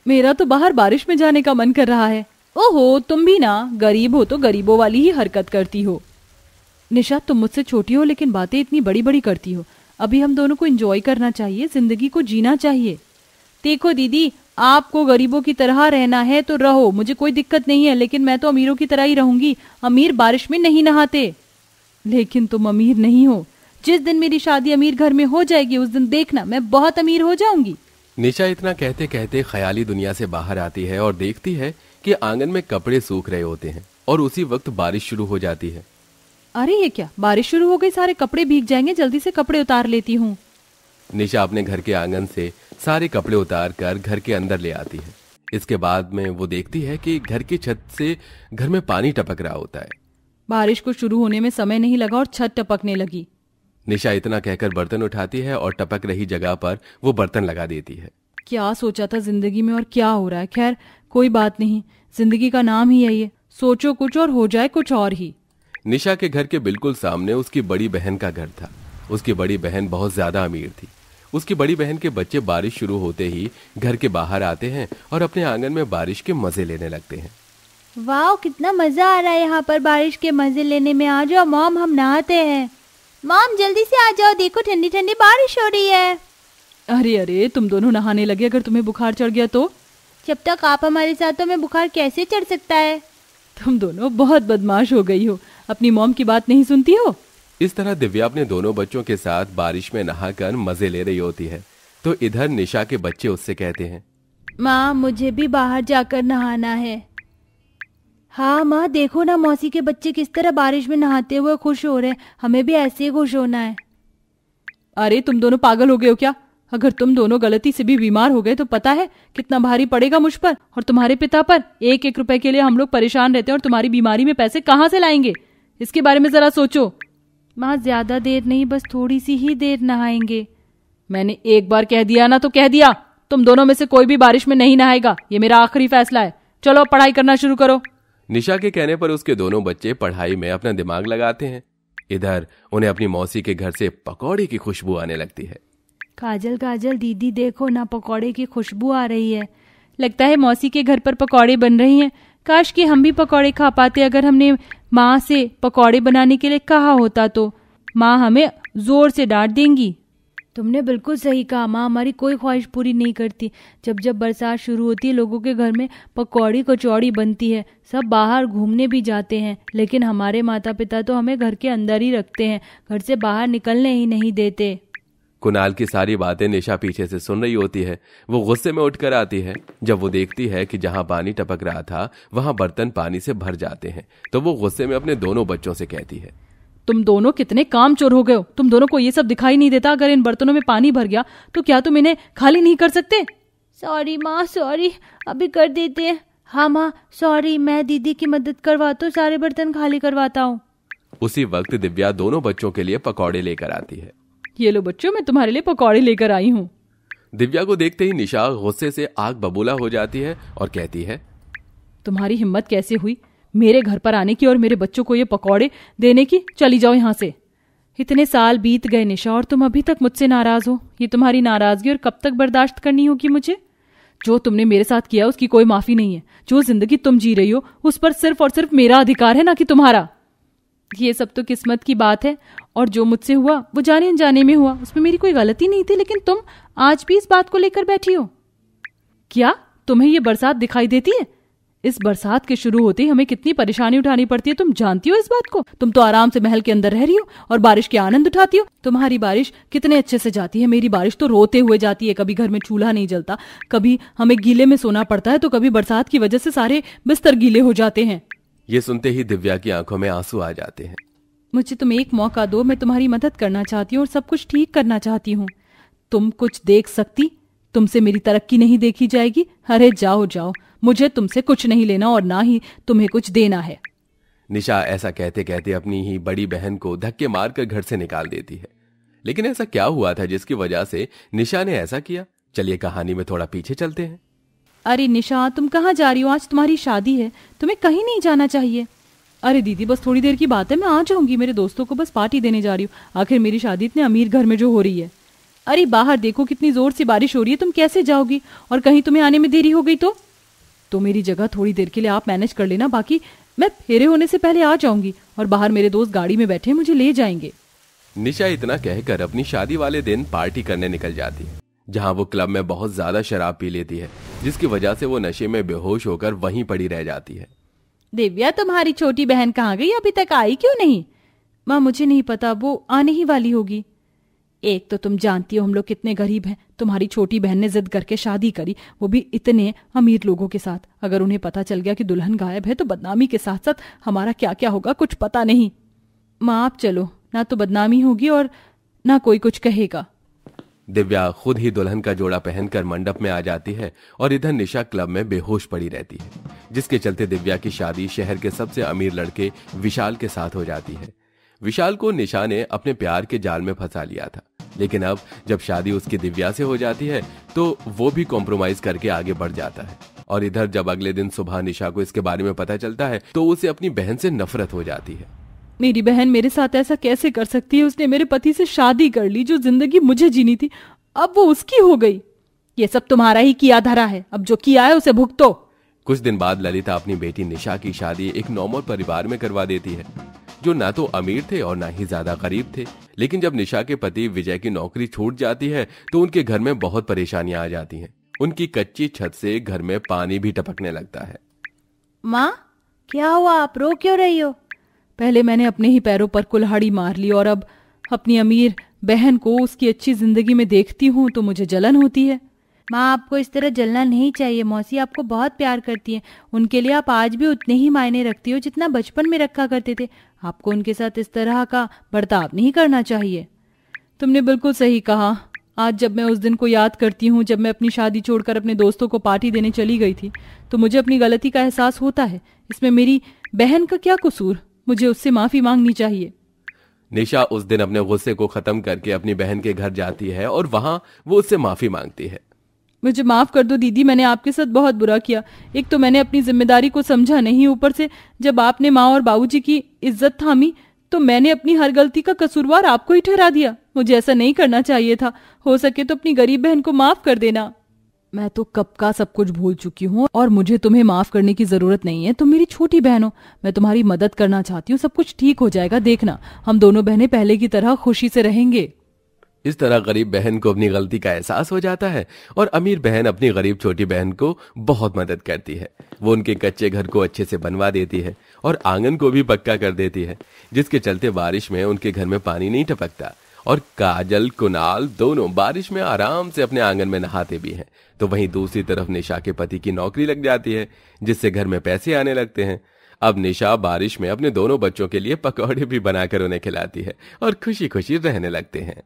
मेरा तो बाहर बारिश में जाने का मन कर रहा है। ओहो, तुम भी ना, गरीब हो तो गरीबों वाली ही हरकत करती हो। निशा, तुम मुझसे छोटी हो लेकिन बातें इतनी बड़ी बड़ी करती हो। अभी हम दोनों को एंजॉय करना चाहिए, जिंदगी को जीना चाहिए। देखो दीदी, आपको गरीबों की तरह रहना है तो रहो, मुझे कोई दिक्कत नहीं है, लेकिन मैं तो अमीरों की तरह ही रहूंगी। अमीर बारिश में नहीं नहाते। लेकिन तुम अमीर नहीं हो। जिस दिन मेरी शादी अमीर घर में हो जाएगी उस दिन देखना मैं बहुत अमीर हो जाऊंगी। निशा इतना कहते कहते ख्याली दुनिया से बाहर आती है और देखती है कि आंगन में कपड़े सूख रहे होते हैं और उसी वक्त बारिश शुरू हो जाती है। अरे ये क्या, बारिश शुरू हो गई, सारे कपड़े भीग जाएंगे, जल्दी से कपड़े उतार लेती हूँ। निशा अपने घर के आंगन से सारे कपड़े उतार कर घर के अंदर ले आती है। इसके बाद में वो देखती है कि घर की छत से घर में पानी टपक रहा होता है। बारिश को शुरू होने में समय नहीं लगा और छत टपकने लगी। निशा इतना कहकर बर्तन उठाती है और टपक रही जगह पर वो बर्तन लगा देती है। क्या सोचा था जिंदगी में और क्या हो रहा है। खैर कोई बात नहीं, जिंदगी का नाम ही है ये, सोचो कुछ और हो जाए कुछ और ही। निशा के घर के बिल्कुल सामने उसकी बड़ी बहन का घर था। उसकी बड़ी बहन बहुत ज्यादा अमीर थी। उसकी बड़ी बहन के बच्चे बारिश शुरू होते ही घर के बाहर आते हैं और अपने आंगन में बारिश के मजे लेने लगते हैं। वाह, कितना मजा आ रहा है यहाँ पर बारिश के मजे लेने में। आ जाओ मॉम, हम नहाते हैं। मॉम जल्दी से आ जाओ, देखो ठंडी ठंडी बारिश हो रही है। अरे अरे, तुम दोनों नहाने लगे, अगर तुम्हें बुखार चढ़ गया तो? जब तक आप हमारे साथ तो हमें बुखार कैसे चढ़ सकता है। तुम दोनों बहुत बदमाश हो गई हो, अपनी मॉम की बात नहीं सुनती हो। इस तरह दिव्या अपने दोनों बच्चों के साथ बारिश में नहाकर मजे ले रही होती है तो इधर निशा के बच्चे उससे कहते हैं, माँ मुझे भी बाहर जाकर नहाना है। हाँ माँ, देखो ना मौसी के बच्चे किस तरह बारिश में नहाते हुए खुश हो रहे हैं, हमें भी ऐसे ही खुश होना है। अरे तुम दोनों पागल हो गए हो क्या? अगर तुम दोनों गलती से भी बीमार हो गए तो पता है कितना भारी पड़ेगा मुझ पर और तुम्हारे पिता पर। एक एक रुपए के लिए हम लोग परेशान रहते हैं और तुम्हारी बीमारी में पैसे कहाँ से लाएंगे, इसके बारे में जरा सोचो। माँ ज्यादा देर नहीं, बस थोड़ी सी ही देर नहाएंगे। मैंने एक बार कह दिया ना तो कह दिया, तुम दोनों में से कोई भी बारिश में नहीं नहाएगा, ये मेरा आखिरी फैसला है। चलो पढ़ाई करना शुरू करो। निशा के कहने पर उसके दोनों बच्चे पढ़ाई में अपना दिमाग लगाते हैं। इधर उन्हें अपनी मौसी के घर से पकौड़े की खुशबू आने लगती है। काजल काजल दीदी देखो ना, पकौड़े की खुशबू आ रही है। लगता है मौसी के घर पर पकौड़े बन रही हैं। काश कि हम भी पकौड़े खा पाते। अगर हमने माँ से पकौड़े बनाने के लिए कहा होता तो माँ हमें जोर से डांट देंगी। तुमने बिल्कुल सही कहा, माँ हमारी कोई ख्वाहिश पूरी नहीं करती। जब जब बरसात शुरू होती है लोगों के घर में पकौड़ी कचौड़ी बनती है, सब बाहर घूमने भी जाते हैं, लेकिन हमारे माता पिता तो हमें घर के अंदर ही रखते हैं, घर से बाहर निकलने ही नहीं देते। कुणाल की सारी बातें निशा पीछे से सुन रही होती है। वो गुस्से में उठकर आती है। जब वो देखती है कि जहां पानी टपक रहा था वहां बर्तन पानी से भर जाते हैं तो वो गुस्से में अपने दोनों बच्चों से कहती है, तुम दोनों कितने कामचोर हो गए हो। तुम दोनों को ये सब दिखाई नहीं देता? अगर इन बर्तनों में पानी भर गया तो क्या तुम इन्हें खाली नहीं कर सकते? सॉरी माँ, सॉरी, अभी कर देते हैं। हाँ माँ सॉरी, मैं दीदी की मदद करवाता हूँ, सारे बर्तन खाली करवाता हूँ। उसी वक्त दिव्या दोनों बच्चों के लिए पकौड़े लेकर आती है। ये लो बच्चों, मैं तुम्हारे लिए पकौड़े लेकर आई हूँ। दिव्या को देखते ही निशा गुस्से से आग बबूला हो जाती है और कहती है, तुम्हारी हिम्मत कैसे हुई मेरे घर पर आने की और मेरे बच्चों को ये पकौड़े देने की? चली जाओ यहाँ से। इतने साल बीत गए निशा और तुम अभी तक मुझसे नाराज हो। ये तुम्हारी नाराजगी और कब तक बर्दाश्त करनी होगी मुझे? जो तुमने मेरे साथ किया उसकी कोई माफी नहीं है। जो जिंदगी तुम जी रही हो उस पर सिर्फ और सिर्फ मेरा अधिकार है, ना कि तुम्हारा। ये सब तो किस्मत की बात है और जो मुझसे हुआ वो जाने अनजाने में हुआ, उसमें मेरी कोई गलती नहीं थी, लेकिन तुम आज भी इस बात को लेकर बैठी हो। क्या तुम्हें ये बरसात दिखाई देती है? इस बरसात के शुरू होते ही हमें कितनी परेशानी उठानी पड़ती है, तुम जानती हो इस बात को? तुम तो आराम से महल के अंदर रह रही हो और बारिश के आनंद उठाती हो। तुम्हारी बारिश कितने अच्छे से जाती है, मेरी बारिश तो रोते हुए जाती है। कभी घर में चूल्हा नहीं जलता, कभी हमें गीले में सोना पड़ता है, तो कभी बरसात की वजह से सारे बिस्तर गीले हो जाते हैं। ये सुनते ही दिव्या की आंखों में आंसू आ जाते हैं। मुझे तुम एक मौका दो, मैं तुम्हारी मदद करना चाहती हूँ और सब कुछ ठीक करना चाहती हूँ। तुम कुछ देख सकती? तुमसे मेरी तरक्की नहीं देखी जाएगी। अरे जाओ जाओ, मुझे तुमसे कुछ नहीं लेना और ना ही तुम्हें कुछ देना है। निशा ऐसा कहते कहते अपनी ही बड़ी बहन को धक्के मारकर घर से निकाल देती है। लेकिन ऐसा क्या हुआ था जिसकी वजह से निशा ने ऐसा किया? चलिए कहानी में थोड़ा पीछे चलते हैं। अरे निशा, तुम कहाँ जा रही हो? आज तुम्हारी शादी है, तुम्हें कहीं नहीं जाना चाहिए। अरे दीदी बस थोड़ी देर की बात है, मैं आ जाऊंगी। मेरे दोस्तों को बस पार्टी देने जा रही हूँ। आखिर मेरी शादी इतने अमीर घर में जो हो रही है। अरे बाहर देखो, कितनी जोर से बारिश हो रही है, तुम कैसे जाओगी? और कहीं तुम्हें आने में देरी हो गई तो मेरी जगह थोड़ी देर के लिए आप मैनेज कर लेना, बाकी मैं फेरे होने से पहले आ जाऊंगी और बाहर मेरे दोस्त गाड़ी में बैठे मुझे ले जाएंगे। निशा इतना कहकर अपनी शादी वाले दिन पार्टी करने निकल जाती है, जहां वो क्लब में बहुत ज्यादा शराब पी लेती है, जिसकी वजह से वो नशे में बेहोश होकर वहीं पड़ी रह जाती है। दिव्या, तुम्हारी छोटी बहन कहाँ गई? अभी तक आई क्यों नहीं? माँ, मुझे नहीं पता, वो आने ही वाली होगी। एक तो तुम जानती हो हम लोग कितने गरीब हैं। तुम्हारी छोटी बहन ने जिद करके शादी करी, वो भी इतने अमीर लोगों के साथ। अगर उन्हें पता चल गया कि दुल्हन गायब है तो बदनामी के साथ साथ हमारा क्या क्या होगा कुछ पता नहीं। माँ, आप चलो, ना तो बदनामी होगी और ना कोई कुछ कहेगा। दिव्या खुद ही दुल्हन का जोड़ा पहनकर मंडप में आ जाती है और इधर निशा क्लब में बेहोश पड़ी रहती है, जिसके चलते दिव्या की शादी शहर के सबसे अमीर लड़के विशाल के साथ हो जाती है। विशाल को निशा ने अपने प्यार के जाल में फंसा लिया था, लेकिन अब जब शादी उसकी दिव्या से हो जाती है तो वो भी कॉम्प्रोमाइज करके आगे बढ़ जाता है। और इधर जब अगले दिन सुबह निशा को इसके बारे में पता चलता है तो उसे अपनी बहन से नफरत हो जाती है। मेरी बहन मेरे साथ ऐसा कैसे कर सकती है? उसने मेरे पति से शादी कर ली, जो जिंदगी मुझे जीनी थी अब वो उसकी हो गई। ये सब तुम्हारा ही किया धरा है, अब जो किया है उसे भुगतो। कुछ दिन बाद ललिता अपनी बेटी निशा की शादी एक नॉर्मल परिवार में करवा देती है, जो ना तो अमीर थे और ना ही ज्यादा गरीब थे। लेकिन जब निशा के पति विजय की नौकरी छूट जाती है तो उनके घर में बहुत परेशानियां आ जाती हैं। उनकी कच्ची छत से घर में पानी भी टपकने लगता है। माँ, क्या हुआ? आप रो क्यों रही हो? पहले मैंने अपने ही पैरों पर कुल्हाड़ी मार ली और अब अपनी अमीर बहन को उसकी अच्छी जिंदगी में देखती हूँ तो मुझे जलन होती है। माँ, आपको इस तरह जलना नहीं चाहिए। मौसी आपको बहुत प्यार करती है, उनके लिए आप आज भी उतने ही मायने रखती हो जितना बचपन में रखा करते थे। आपको उनके साथ इस तरह का बर्ताव नहीं करना चाहिए। तुमने बिल्कुल सही कहा। आज जब मैं उस दिन को याद करती हूँ जब मैं अपनी शादी छोड़कर अपने दोस्तों को पार्टी देने चली गई थी, तो मुझे अपनी गलती का एहसास होता है। इसमें मेरी बहन का क्या कसूर? मुझे उससे माफी मांगनी चाहिए। निशा उस दिन अपने गुस्से को खत्म करके अपनी बहन के घर जाती है और वहां वो उससे माफी मांगती है। मुझे माफ कर दो दीदी, मैंने आपके साथ बहुत बुरा किया। एक तो मैंने अपनी जिम्मेदारी को समझा नहीं, ऊपर से जब आपने माँ और बाबूजी की इज्जत थामी तो मैंने अपनी हर गलती का कसूरवार आपको ही ठहरा दिया। मुझे ऐसा नहीं करना चाहिए था। हो सके तो अपनी गरीब बहन को माफ कर देना। मैं तो कब का सब कुछ भूल चुकी हूँ और मुझे तुम्हें माफ करने की जरूरत नहीं है। तुम मेरी छोटी बहन हो, मैं तुम्हारी मदद करना चाहती हूँ। सब कुछ ठीक हो जाएगा, देखना। हम दोनों बहनें पहले की तरह खुशी से रहेंगे। इस तरह गरीब बहन को अपनी गलती का एहसास हो जाता है और अमीर बहन अपनी गरीब छोटी बहन को बहुत मदद करती है। वो उनके कच्चे घर को अच्छे से बनवा देती है और आंगन को भी पक्का कर देती है, जिसके चलते बारिश में उनके घर में पानी नहीं टपकता। और काजल कुणाल दोनों बारिश में आराम से अपने आंगन में नहाते भी हैं। तो वहीं दूसरी तरफ निशा के पति की नौकरी लग जाती है, जिससे घर में पैसे आने लगते हैं। अब निशा बारिश में अपने दोनों बच्चों के लिए पकौड़े भी बनाकर उन्हें खिलाती है और खुशी खुशी रहने लगते हैं।